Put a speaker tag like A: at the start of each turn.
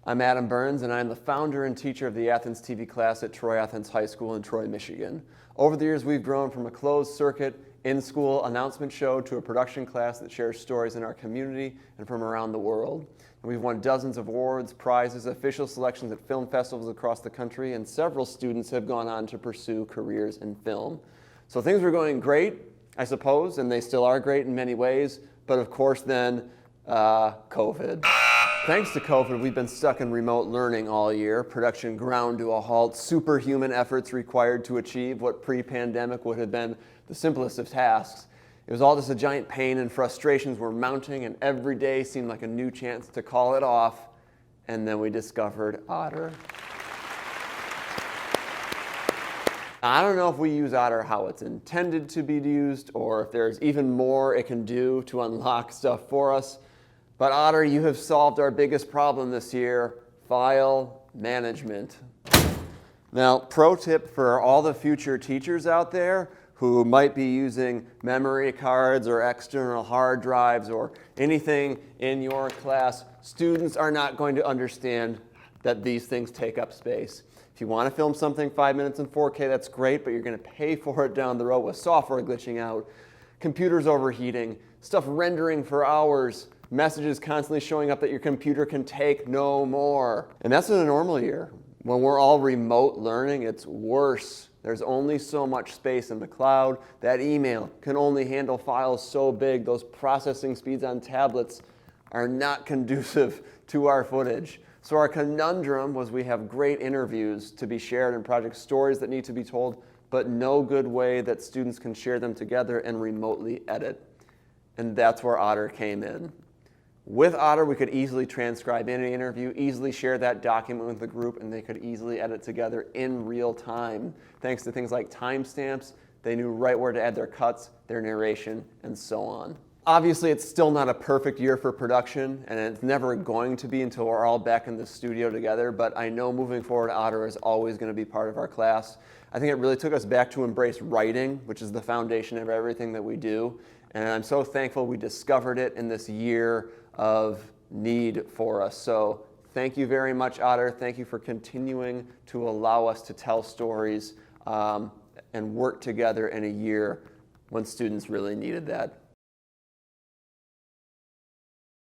A: I'm Adam Burns, and I'm the founder and teacher of the Athens TV class at Troy Athens High School in Troy, Michigan. Over the years, we've grown from a closed circuit in-school announcement show to a production class that shares stories in our community and from around the world. And we've won dozens of awards, prizes, official selections at film festivals across the country, and several students have gone on to pursue careers in film. So things were going great, I suppose, and they still are great in many ways, but of course then, COVID. Thanks to COVID, we've been stuck in remote learning all year, production ground to a halt, superhuman efforts required to achieve what pre-pandemic would have been the simplest of tasks. It was all just a giant pain, and frustrations were mounting, and every day seemed like a new chance to call it off, and then we discovered Otter. I don't know if we use Otter how it's intended to be used, or if there's even more it can do to unlock stuff for us. But Otter, you have solved our biggest problem this year, file management. Now, pro tip for all the future teachers out there who might be using memory cards or external hard drives or anything in your class, students are not going to understand that these things take up space. If you want to film something 5 minutes in 4K, that's great, but you're going to pay for it down the road with software glitching out, computers overheating, stuff rendering for hours, messages constantly showing up that your computer can take no more. And that's in a normal year. When we're all remote learning, it's worse. There's only so much space in the cloud. That email can only handle files so big. Those processing speeds on tablets are not conducive to our footage. So our conundrum was we have great interviews to be shared and project stories that need to be told, but no good way that students can share them together and remotely edit. And that's where Otter came in. With Otter, we could easily transcribe any interview, easily share that document with the group, and they could easily edit together in real time. Thanks to things like timestamps, they knew right where to add their cuts, their narration, and so on. Obviously, it's still not a perfect year for production, and it's never going to be until we're all back in the studio together, but I know moving forward, Otter is always going to be part of our class. I think it really took us back to embrace writing, which is the foundation of everything that we do, and I'm so thankful we discovered it in this year of need for us. So thank you very much, Otter. Thank you for continuing to allow us to tell stories and work together in a year when students really needed that.